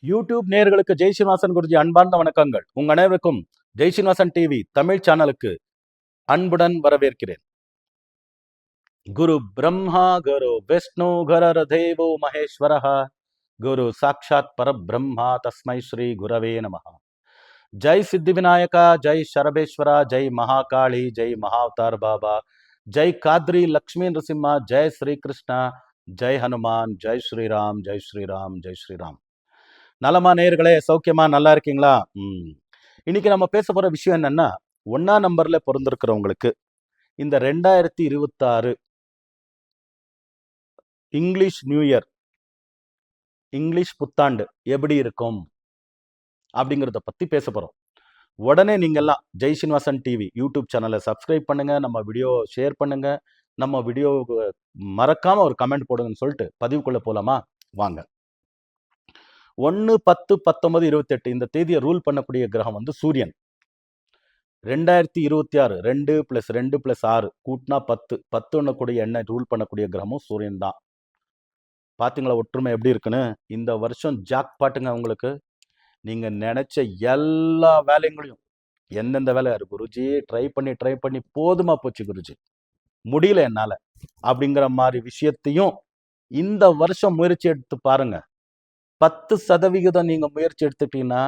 YouTube நேயர்களுக்கு ஜெய் ஸ்ரீனிவாசன் குருஜி அன்பார்ந்த வணக்கங்கள். உங்க அனைவருக்கும் ஜெய் ஸ்ரீனிவாசன் டிவி தமிழ் சேனலுக்கு அன்புடன் வரவேற்கிறேன். குரு பிரம்மா குரு விஷ்ணு குரர் தேவோ மகேஸ்வரஹ குரு சாட்சாத் பரபிரம்மா தஸ்மை ஸ்ரீ குரவே நமஹ. ஜெய் சித்தி விநாயகா, ஜெய் சரபேஸ்வரா, ஜெய் மகாகாளி, ஜெய் மகாவதார் பாபா, ஜெய் காத்ரி லக்ஷ்மி நரசிம்மா, ஜெய் ஸ்ரீ கிருஷ்ணா, ஜெய் ஹனுமான், ஜெய் ஸ்ரீராம், ஜெய் ஸ்ரீராம், ஜெய் ஸ்ரீராம். நலமா நேயர்களே, சௌக்கியமா நல்லா இருக்கீங்களா? இன்னைக்கு நம்ம பேச போற விஷயம் என்னன்னா, 1ஆம் நம்பர்ல பிறந்திருக்கிறவங்களுக்கு இந்த 2026 இங்கிலீஷ் நியூ இயர், இங்கிலீஷ் புத்தாண்டு எப்படி இருக்கும் அப்படிங்கிறத பத்தி பேச போறோம். உடனே நீங்கெல்லாம் ஜெய் ஸ்ரீனிவாசன் டிவி யூடியூப் சேனலை சப்ஸ்கிரைப் பண்ணுங்க, நம்ம வீடியோ ஷேர் பண்ணுங்க, நம்ம வீடியோ மறக்காம ஒரு கமெண்ட் போடுங்கன்னு சொல்லிட்டு பதிவுக்குள்ள போலாமா? வாங்க. 1, 10, 19, 28 இந்த தேதியை ரூல் பண்ணக்கூடிய கிரகம் வந்து சூரியன். 2026 2 + 2 + 6 கூட்டினா 10 10 கூடிய எண்ணெய் ரூல் பண்ணக்கூடிய கிரகமும் சூரியன் தான். பார்த்தீங்களா ஒற்றுமை எப்படி இருக்குன்னு? இந்த வருஷம் ஜாக் பாட்டுங்க உங்களுக்கு. நீங்க நினைச்ச எல்லா வேலைங்களையும், எந்தெந்த வேலை குருஜி ட்ரை பண்ணி போதுமா போச்சு குருஜி, முடியல என்னால அப்படிங்கிற மாதிரி விஷயத்தையும் இந்த வருஷம் முயற்சி எடுத்து பாருங்க. 10% நீங்க முயற்சி எடுத்துட்டீங்கன்னா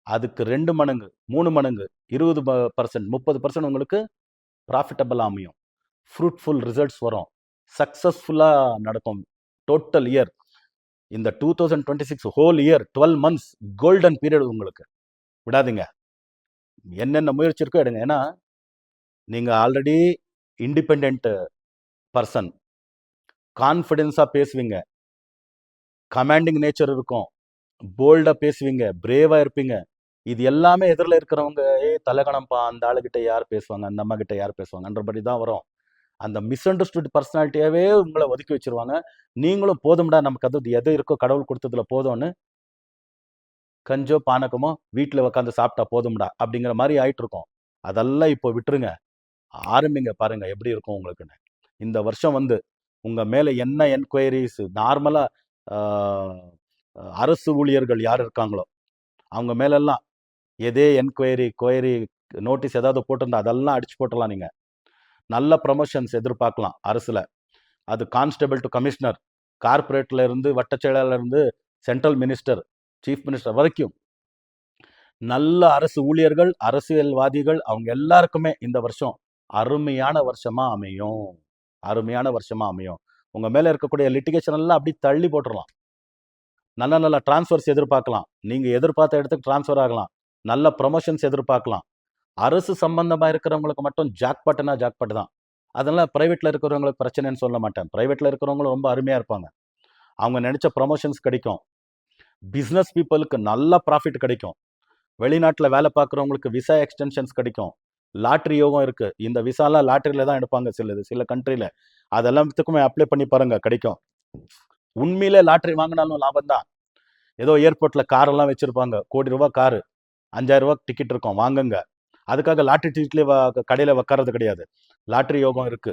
அதுக்கு 2 மடங்கு 3 மடங்கு 20% 30% உங்களுக்கு ப்ராஃபிட்டபிள் அமையும். ஃப்ரூட்ஃபுல் ரிசல்ட்ஸ் வரும். சக்ஸஸ்ஃபுல்லாக நடக்கும். டோட்டல் இயர் இந்த 2026 whole year 12 months golden period உங்களுக்கு. விடாதீங்க, என்னென்ன முயற்சி இருக்கோ எடுங்க. ஏன்னா நீங்கள் ஆல்ரெடி இண்டிபெண்ட் பர்சன், கான்ஃபிடென்ஸாக பேசுவீங்க, கமாண்டிங் நேச்சர் இருக்கும், போல்டாக பேசுவீங்க, பிரேவாக இருப்பீங்க. இது எல்லாமே எதிரில் இருக்கிறவங்க தலைகணம்பா, அந்த ஆளுகிட்ட யார் பேசுவாங்க, அந்த அம்மா கிட்ட யார் பேசுவாங்கன்றபடி தான் வரும். அந்த மிஸ் அண்டர்ஸ்டுட் பர்சனாலிட்டியாவே உங்களை ஒதுக்கி வச்சிருவாங்க. நீங்களும் போதும்டா, நமக்கு அது எது இருக்கோ கடவுள் கொடுத்ததுல போதும்னு கஞ்சோ பானகமோ வீட்டில் உட்காந்து சாப்பிட்டா போதும்டா அப்படிங்கிற மாதிரி ஆயிட்டு இருக்கோம். அதெல்லாம் இப்போ விட்டுருங்க, ஆரம்பிங்க, பாருங்க எப்படி இருக்கும் உங்களுக்குன்னு. இந்த வருஷம் வந்து உங்க மேல என்ன என்கொயரிஸ், நார்மலா அரசு ஊழியர்கள் யார் இருக்காங்களோ அவங்க மேலெல்லாம் எதே கொயரி நோட்டீஸ் ஏதாவது போட்டிருந்தா அதெல்லாம் அடிச்சு போட்டலாம். நீங்க நல்ல ப்ரமோஷன்ஸ் எதிர்பார்க்கலாம் அரசுல. அது கான்ஸ்டபிள் டு கமிஷனர், கார்பரேட்ல இருந்து வட்ட செயலாளர் இருந்து சென்ட்ரல் மினிஸ்டர், சீஃப் மினிஸ்டர் வரைக்கும் நல்ல அரசு ஊழியர்கள், அரசியல்வாதிகள் அவங்க எல்லாருக்குமே இந்த வருஷம் அருமையான வருஷமா அமையும். அருமையான வருஷமா அமையும். உங்க மேல இருக்கக்கூடிய லிட்டிகேஷன் எல்லாம் அப்படி தள்ளி போட்டுடலாம். நல்ல நல்ல டிரான்ஸ்ஃபர்ஸ் எதிர்பார்க்கலாம். நீங்க எதிர்பார்த்த இடத்துக்கு டிரான்ஸ்ஃபர் ஆகலாம். நல்ல ப்ரொமோஷன்ஸ் எதிர்பார்க்கலாம். அரசு சம்பந்தமா இருக்கிறவங்களுக்கு மட்டும் ஜாக்பாட்டுனா ஜாக்பாட் தான். அதனால பிரைவேட்ல இருக்கிறவங்களுக்கு பிரச்சனைன்னு சொல்ல மாட்டேன். பிரைவேட்ல இருக்கிறவங்களும் ரொம்ப அருமையா இருப்பாங்க. அவங்க நினைச்ச ப்ரொமோஷன்ஸ் கிடைக்கும். பிஸ்னஸ் பீப்புளுக்கு நல்ல ப்ராஃபிட் கிடைக்கும். வெளிநாட்டில் வேலை பார்க்குறவங்களுக்கு விசா எக்ஸ்டென்ஷன்ஸ் கிடைக்கும். லாட்ரி யோகம் இருக்கு. இந்த விசாலாம் லாட்ரியில தான் எடுப்பாங்க சில கண்ட்ரியில. அதெல்லாத்துக்குமே அப்ளை பண்ணி பாருங்க, கிடைக்கும். உண்மையிலே லாட்ரி வாங்கினாலும் லாபம் தான். ஏதோ ஏர்போர்ட்ல காரெல்லாம் வச்சிருப்பாங்க, கோடி ரூபாய் காரு, 5000 ரூபாய் டிக்கெட் இருக்கும், வாங்குங்க. அதுக்காக லாட்ரி டிக்கெட்லேயே கடையில் உட்காரது கிடையாது. லாட்ரி யோகம் இருக்கு,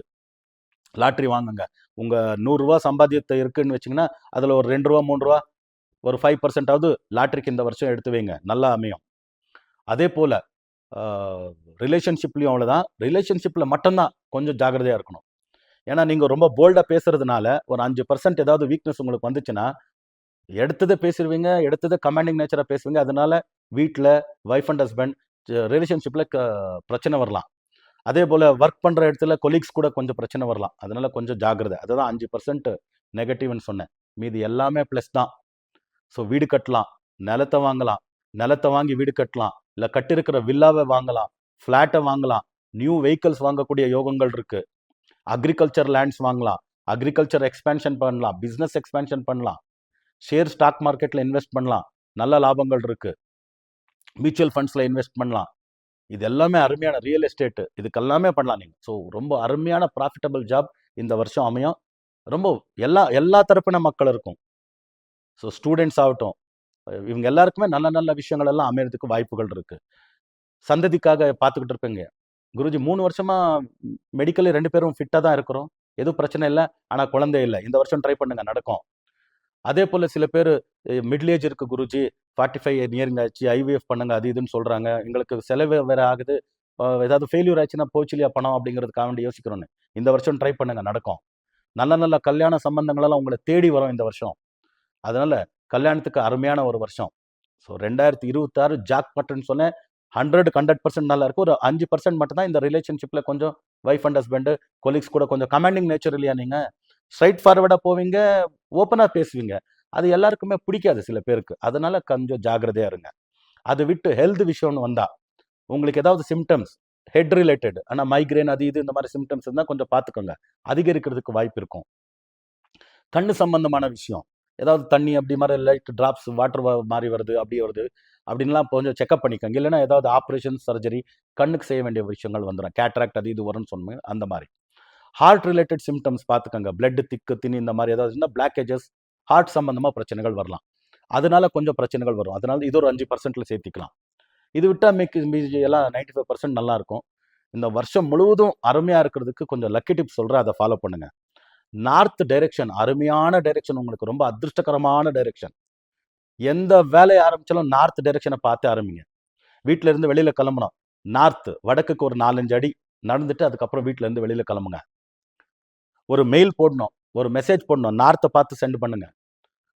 லாட்ரி வாங்குங்க. உங்க 100 ரூபாய் சம்பாத்தியத்தை இருக்குன்னு வச்சிங்கன்னா அதில் ஒரு 2 ரூபா 3 ரூபா ஒரு 5% லாட்ரிக்கு இந்த வருஷம் எடுத்து வைங்க, நல்லா அமையும். அதே போல ரிலேஷன்ஷிப்லையும் அவ்வளோதான். ரிலேஷன்ஷிப்பில் மட்டும்தான் கொஞ்சம் ஜாகிரதையாக இருக்கணும். ஏன்னா நீங்கள் ரொம்ப போல்டாக பேசுறதுனால ஒரு 5% ஏதாவது வீக்னஸ் உங்களுக்கு வந்துச்சுன்னா எடுத்ததை பேசுவீங்க, எடுத்ததை கமாண்டிங் நேச்சராக பேசுவீங்க. அதனால வீட்டில் ஒய்ஃப் அண்ட் ஹஸ்பண்ட் ரிலேஷன்ஷிப்பில் பிரச்சனை வரலாம். அதே போல் ஒர்க் பண்ணுற இடத்துல கொலீக்ஸ் கூட கொஞ்சம் பிரச்சனை வரலாம். அதனால கொஞ்சம் ஜாகிரதை. அதுதான் 5% நெகட்டிவ்னு சொன்னேன். மீது எல்லாமே ப்ளஸ் தான். ஸோ வீடு கட்டலாம், நிலத்தை வாங்கலாம், நிலத்தை வாங்கி வீடு கட்டலாம், இல்லை கட்டிருக்கிற வில்லாவை வாங்கலாம், ஃப்ளாட்டை வாங்கலாம், நியூ வெஹிக்கல்ஸ் வாங்கக்கூடிய யோகங்கள் இருக்கு. அக்ரிகல்ச்சர் லேண்ட்ஸ் வாங்கலாம், அக்ரிகல்ச்சர் எக்ஸ்பேன்ஷன் பண்ணலாம், பிஸ்னஸ் எக்ஸ்பேன்ஷன் பண்ணலாம், ஷேர் ஸ்டாக் மார்க்கெட்டில் இன்வெஸ்ட் பண்ணலாம், நல்ல லாபங்கள் இருக்கு. மியூச்சுவல் ஃபண்ட்ஸில் இன்வெஸ்ட் பண்ணலாம். இது எல்லாமே அருமையான ரியல் எஸ்டேட்டு, இதுக்கெல்லாமே பண்ணலாம் நீங்கள். ஸோ ரொம்ப அருமையான ப்ராஃபிட்டபிள் ஜாப் இந்த வருஷம் அமையும். ரொம்ப எல்லா தரப்பின மக்கள் இருக்கும். ஸோ ஸ்டூடெண்ட்ஸ் ஆகட்டும், இவங்க எல்லாருக்குமே நல்ல நல்ல விஷயங்கள் எல்லாம் அமையறதுக்கு வாய்ப்புகள் இருக்கு. சந்ததிக்காக பார்த்துக்கிட்டு இருப்பீங்க, குருஜி 3 வருஷமா மெடிக்கலி 2 பேரும் ஃபிட்டாக தான் இருக்கிறோம், எதுவும் பிரச்சனை இல்லை, ஆனால் குழந்தை இல்லை, இந்த வருஷம் ட்ரை பண்ணுங்க, நடக்கும். அதே போல் சில பேர் மிடில் ஏஜ் இருக்கு குருஜி, 45 நியரிங் ஆச்சு, ஐவிஎஃப் பண்ணுங்க அது இதுன்னு சொல்கிறாங்க, எங்களுக்கு செலவு வேறு ஆகுது, ஏதாவது ஃபெயில்யூர் ஆச்சுன்னா போச்சுலியா பணம் அப்படிங்கிறதுக்காக வேண்டி யோசிக்கிறோன்னு. இந்த வருஷம் ட்ரை பண்ணுங்க, நடக்கும். நல்ல நல்ல கல்யாண சம்பந்தங்களெல்லாம் உங்களை தேடி வரும் இந்த வருஷம். அதனால கல்யாணத்துக்கு அருமையான ஒரு வருஷம். ஸோ 2026 ஜாக் பட்டன் சொன்னேன். 100% நல்லா இருக்கு. ஒரு 5% மட்டும் தான் இந்த ரிலேஷன்ஷிப்ல கொஞ்சம் ஒய்ஃப் அண்ட் ஹஸ்பண்ட், கொலீக்ஸ் கூட கொஞ்சம் கமாண்டிங் நேச்சர் இல்லையா நீங்க? ஸ்ட்ரைட் ஃபார்வர்டா போவீங்க, ஓப்பனா பேசுவீங்க. அது எல்லாருக்குமே பிடிக்காது சில பேருக்கு. அதனால கொஞ்சம் ஜாக்கிரதையா இருங்க. அதை விட்டு ஹெல்த் விஷயம்னு வந்தா, உங்களுக்கு ஏதாவது சிம்டம்ஸ் ஹெட் ரிலேட்டட், ஆனால் மைக்ரேன் அது இது இந்த மாதிரி சிம்டம்ஸ் இருந்தால் கொஞ்சம் பார்த்துக்கோங்க. அதிகரிக்கிறதுக்கு வாய்ப்பு இருக்கும். கண்ணு சம்பந்தமான விஷயம், ஏதாவது தண்ணி அப்படி மாதிரி லைட் டிராப்ஸ் வாட்டர் மாதிரி வருது, அப்படி வருது அப்படின்லாம் கொஞ்சம் செக்அப் பண்ணிக்கோங்க. இல்லைன்னா ஏதாவது ஆப்ரேஷன் சர்ஜரி கண்ணுக்கு செய்ய வேண்டிய விஷயங்கள் வந்துடும். கேட்ராக்ட் அது இது வரும்னு சொன்னேன். அந்த மாதிரி ஹார்ட் ரிலேட்டட் சிம்டம்ஸ் பார்த்துக்கோங்க. பிளட் திக்கு திணி இந்த மாதிரி ஏதாவது இருந்தால் பிளாக்கேஜஸ், ஹார்ட் சம்பந்தமாக பிரச்சனைகள் வரலாம். அதனால கொஞ்சம் பிரச்சனைகள் வரும். அதனால இது ஒரு 5%ல சேர்த்திக்கலாம். இது விட்டால் மீதி எல்லாம் 95% நல்லா இருக்கும். இந்த வருஷம் முழுவதும் அருமையாக இருக்கிறதுக்கு கொஞ்சம் லக்கி டிப்ஸ் சொல்கிறேன், அதை ஃபாலோ பண்ணுங்க. நார்த் டைரெக்ஷன் அருமையான டைரெக்ஷன், உங்களுக்கு ரொம்ப அதிர்ஷ்டகரமான டைரெக்ஷன். எந்த வேலையை ஆரம்பிச்சாலும் நார்த் டைரெக்ஷனை பார்த்து ஆரம்பிங்க. வீட்டில இருந்து வெளியில கிளம்பணும், நார்த் வடக்குக்கு ஒரு 4-5 அடி நடந்துட்டு அதுக்கப்புறம் வீட்டில இருந்து வெளியில கிளம்புங்க. ஒரு மெயில் போடணும், ஒரு மெசேஜ் போடணும், நார்த்தை பார்த்து சென்ட் பண்ணுங்க.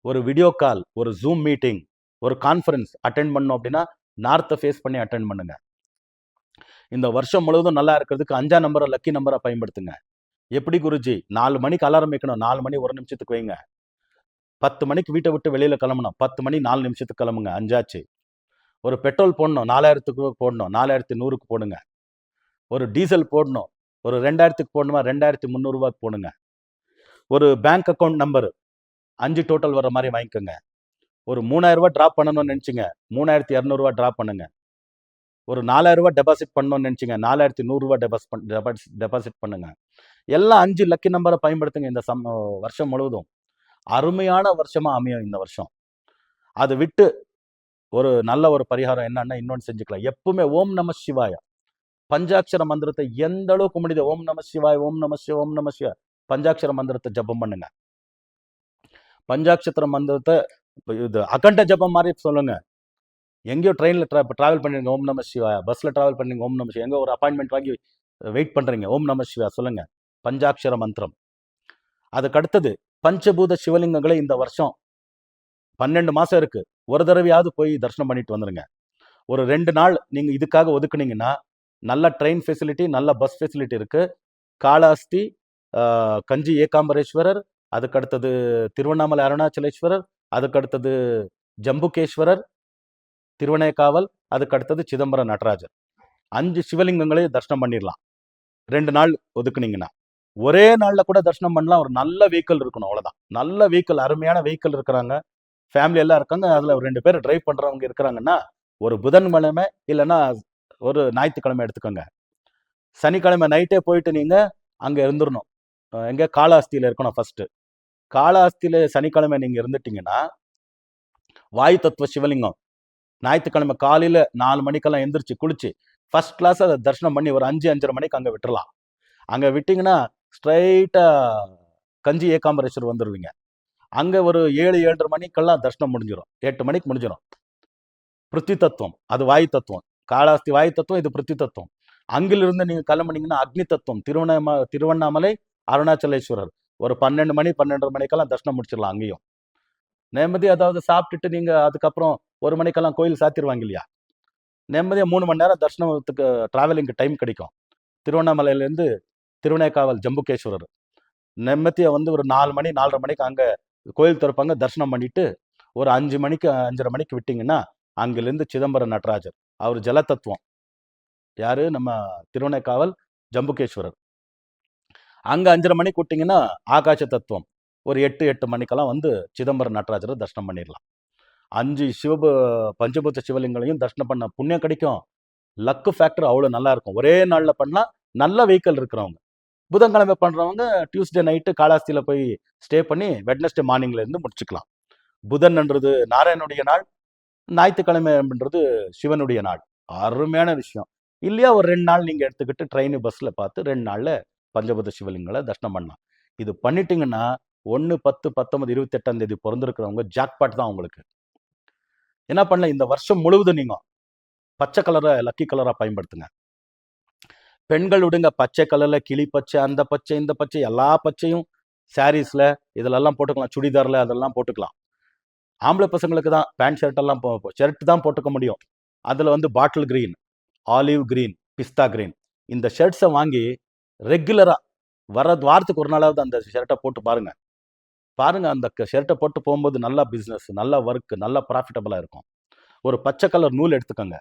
ஒரு வீடியோ கால், ஒரு ஜூம் மீட்டிங், ஒரு கான்ஃபரன்ஸ் அட்டென்ட் பண்ணணும் அப்படின்னா நார்த்தை ஃபேஸ் பண்ணி அட்டென்ட் பண்ணுங்க. இந்த வருஷம் முழுவதும் நல்லா இருக்கிறதுக்கு 5ஆம் நம்பரை லக்கி நம்பரை பயன்படுத்துங்க. எப்படி குருஜி? 4 மணிக்கு அலாரம் வைக்கணும், 4 மணி 1 நிமிஷத்துக்கு வைங்க. 10 மணிக்கு வீட்டை விட்டு வெளியில கிளம்பணும், 10 மணி 4 நிமிஷத்துக்கு கிளம்புங்க, 5 ஆச்சு. ஒரு பெட்ரோல் போடணும், 4000க்கு போடணும், 4100க்கு போடுங்க. ஒரு டீசல் போடணும், ஒரு 2000க்கு போடணுமா, 2300 போடுங்க. ஒரு பேங்க் அக்கௌண்ட் நம்பர் 5 டோட்டல் வர மாதிரி வாங்கிக்கோங்க. ஒரு 3000 டிராப் பண்ணணும்னு நினைச்சிங்க, 3200 டிராப் பண்ணுங்க. ஒரு 4000 டெபாசிட் பண்ணணும்னு நினைச்சிங்க, 4100 டெபாசிட் பண்ணுங்க. எல்லாம் 5 லக்கி நம்பரை பயன்படுத்துங்க. இந்த வருஷம் முழுவதும் அருமையான வருஷமா அமையும் இந்த வருஷம். அதை விட்டு ஒரு நல்ல ஒரு பரிகாரம் என்னன்னா இன்னொன்று செஞ்சுக்கலாம். எப்பவுமே ஓம் நம சிவாய பஞ்சாட்சர மந்திரத்தை எந்த அளவுக்கு முடியுது, ஓம் நம சிவாய், ஓம் நம சிவ, ஓம் நம சிவ பஞ்சாட்சர மந்திரத்தை ஜபம் பண்ணுங்க. பஞ்சாட்சர மந்திரத்தை இது அகண்ட ஜபம் மாதிரி சொல்லுங்க. எங்கேயோ ட்ரெயினில் ட்ராவல் பண்ணிருங்க, ஓம் நம சிவா. பஸ்ஸில் ட்ராவல் பண்ணுங்க, ஓம் நம சிவா. எங்கே ஒரு அப்பாயின்மெண்ட் வாங்கி வெயிட் பண்ணுறீங்க, ஓம் நம சிவா சொல்லுங்க. பஞ்சாட்சர மந்திரம். அதுக்கு அடுத்தது பஞ்சபூத சிவலிங்கங்களை இந்த வருஷம் 12 மாதம் இருக்கு, ஒரு தடவையாவது போய் தரிசனம் பண்ணிட்டு வந்துருங்க. ஒரு 2 நாள் நீங்கள் இதுக்காக ஒதுக்குனீங்கன்னா நல்ல ட்ரெயின் ஃபெசிலிட்டி, நல்ல பஸ் ஃபெசிலிட்டி இருக்கு. காளாஸ்தி, கஞ்சி ஏகாம்பரேஸ்வரர், அதுக்கு அடுத்தது திருவண்ணாமலை அருணாச்சலேஸ்வரர், அதுக்கு அடுத்தது ஜம்புகேஸ்வரர் திருவனைக்காவல், அதுக்கு அடுத்தது சிதம்பரம் நடராஜர். 5 சிவலிங்கங்களே தரிசனம் பண்ணிடலாம் 2 நாள் ஒதுக்குனீங்கன்னா. ஒரே நாளில் கூட தரிசனம் பண்ணலாம். ஒரு நல்ல வெஹிக்கிள் இருக்கணும், அவ்வளோதான். நல்ல வெஹிக்கிள், அருமையான வெஹிக்கிள் இருக்கிறாங்க, ஃபேமிலி எல்லாம் இருக்காங்க, அதில் 2 பேர் டிரைவ் பண்ணுறவங்க இருக்கிறாங்கன்னா ஒரு புதன்கிழமை இல்லைன்னா ஒரு ஞாயிற்றுக்கிழமை எடுத்துக்கோங்க. சனிக்கிழமை நைட்டே போயிட்டு நீங்கள் அங்கே இருந்துடணும். எங்கே? காளாஸ்தியில் இருக்கணும் ஃபர்ஸ்ட். காளாஸ்தியில் சனிக்கிழமை நீங்கள் இருந்துட்டீங்கன்னா வாயு தத்துவ சிவலிங்கம் ஞாயிற்றுக்கிழமை காலையில் 4 மணிக்கெல்லாம் எந்திரிச்சு குளிச்சு ஃபர்ஸ்ட் கிளாஸ் அதை தரிசனம் பண்ணி ஒரு 5-5:30 மணிக்கு அங்கே விட்டுறலாம். அங்கே விட்டிங்கன்னா ஸ்ட்ரைட்டாக கஞ்சி ஏகாம்பரேஸ்வரர் வந்துடுவீங்க. அங்கே ஒரு 7-7:30 மணிக்கெல்லாம் தரிசனம் முடிஞ்சிடும், 8 மணிக்கு முடிஞ்சிடும். பிருத்தி தத்துவம், அது வாயு தத்துவம். காளாஸ்தி வாயு தத்துவம், இது பிருத்தி தத்துவம். அங்கிலிருந்து நீங்கள் கிளம்புனீங்கன்னா அக்னி தத்துவம், திருவண்ணாமலை அருணாச்சலேஸ்வரர். ஒரு 12 மணி 12:30 மணிக்கெல்லாம் தரிசனம் முடிச்சிடலாம். அங்கேயும் நிம்மதி, அதாவது சாப்பிட்டுட்டு நீங்கள் அதுக்கப்புறம் 1 மணிக்கெல்லாம் கோயில் சாத்திடுவாங்க இல்லையா, நிம்மதியாக 3 மணி நேரம் தரிசனத்துக்கு ட்ராவலிங்க்கு டைம் கிடைக்கும். திருவண்ணாமலையிலேருந்து திருவனைக்காவல் ஜம்புகேஸ்வரர் நிம்மதியாக வந்து ஒரு 4 மணி 4:30 மணிக்கு அங்கே கோயில் திறப்பாங்க. தரிசனம் பண்ணிட்டு ஒரு 5 மணிக்கு 5:30 மணிக்கு விட்டிங்கன்னா அங்கிருந்து சிதம்பரம் நடராஜர், அவர் ஜலத்தத்துவம். யாரு? நம்ம திருவனைக்காவல் ஜம்புகேஸ்வரர். அங்கே 5:30 மணிக்கு விட்டிங்கன்னா ஆகாச தத்துவம். ஒரு 8 மணிக்கெல்லாம் வந்து சிதம்பரம் நடராஜரை தரிசனம் பண்ணிடலாம். 5 பஞ்சபூத சிவலிங்கங்களையும் தரிசனம் பண்ண புண்ணியம் கிடைக்கும். லக்கு ஃபேக்டர் அவ்வளோ நல்லா இருக்கும். ஒரே நாளில் பண்ணால் நல்ல வெஹிக்கிள் இருக்கிறவங்க. புதன்கிழமை பண்ணுறவங்க டியூஸ்டே நைட்டு காளாஸ்தியில் போய் ஸ்டே பண்ணி வெட்னஸ்டே மார்னிங்லேருந்து முடிச்சுக்கலாம். புதன்ன்றது நாராயணனுடைய நாள், ஞாயிற்றுக்கிழமைன்றது சிவனுடைய நாள். அருமையான விஷயம் இல்லையா? ஒரு 2 நாள் நீங்கள் எடுத்துக்கிட்டு ட்ரெயின் பஸ்ஸில் பார்த்து 2 நாளில் பஞ்சபூத சிவலிங்கங்களை தரிசனம் பண்ணலாம். இது பண்ணிட்டீங்கன்னா 1, 10, 19, 28ஆம் தேதி பிறந்திருக்கிறவங்க ஜாக்பாட் தான் உங்களுக்கு. என்ன பண்ணல, இந்த வருஷம் முழுவதும் நீங்க பச்சை கலரை லக்கி கலரா பயன்படுத்துங்க. பெண்கள் விடுங்க, பச்சை கலர்ல கிளி பச்சை, அந்த பச்சை, இந்த பச்சை, எல்லா பச்சையும் சாரீஸ்ல இதுலெல்லாம் போட்டுக்கலாம், சுடிதார்ல அதெல்லாம் போட்டுக்கலாம். ஆம்பளை பசங்களுக்கு தான் பேண்ட் ஷர்ட் எல்லாம் ஷர்ட் தான் போட்டுக்க முடியும். அதுல வந்து பாட்டில் கிரீன், ஆலிவ் கிரீன், பிஸ்தா கிரீன் இந்த ஷர்ட்ஸை வாங்கி ரெகுலரா வாரத்துக்கு ஒரு நாளாவது அந்த ஷர்ட்டை போட்டு பாருங்க. அந்த ஷர்ட்டை போட்டு போகும்போது நல்லா பிஸ்னஸ், நல்ல ஒர்க், நல்லா ப்ராஃபிட்டபிளா இருக்கும். ஒரு பச்சை கலர் நூல் எடுத்துக்கோங்க,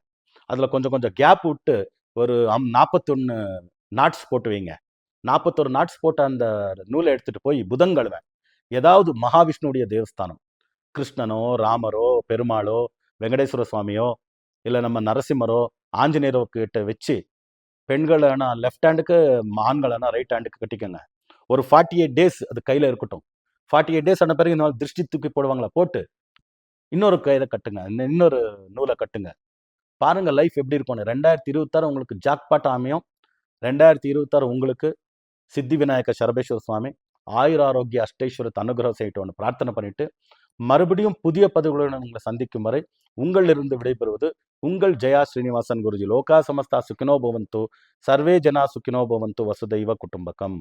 அதுல கொஞ்சம் கொஞ்சம் கேப் விட்டு ஒரு 41 நாட்ஸ் போட்டு வைங்க. 41 நாட்ஸ் போட்ட அந்த நூலை எடுத்துட்டு போய் புதன்கிழமை ஏதாவது மகாவிஷ்ணுடைய தேவஸ்தானம், கிருஷ்ணனோ, ராமரோ, பெருமாளோ, வெங்கடேஸ்வர சுவாமியோ, இல்லை நம்ம நரசிம்மரோ, ஆஞ்சநேயரோ கிட்ட வச்சு, பெண்களனா லெஃப்ட் ஹேண்டுக்கு, ஆண்களனா ரைட் ஹேண்டுக்கு கட்டிக்கோங்க. ஒரு 48 டேஸ் அது கையில் இருக்கட்டும். 48 டேஸ் ஆன பிறகு இந்த திருஷ்டி தூக்கி போடுவாங்களா, போட்டு இன்னொரு கயிறை கட்டுங்க, இன்னொரு நூலை கட்டுங்க. பாருங்க லைஃப் எப்படி இருக்கும். 2026 உங்களுக்கு ஜாக்பாட் அமையும். 2026 உங்களுக்கு சித்தி விநாயக சரபேஸ்வர சுவாமி ஆயுர ஆரோக்கிய அஷ்டேஸ்வரத்தை அனுகிரகம் செய்யட்டும்னு பிரார்த்தனை பண்ணிட்டு, மறுபடியும் புதிய பதிவுகளுடன் உங்களை சந்திக்கும் வரை உங்களிலிருந்து விடைபெறுவது உங்கள் ஜெயா ஸ்ரீனிவாசன் குருஜி. லோகா சமஸ்தா சுகினோ பவந்து, சர்வே ஜனா சுகினோ பவந்து, வசுதைவ குடும்பகம்.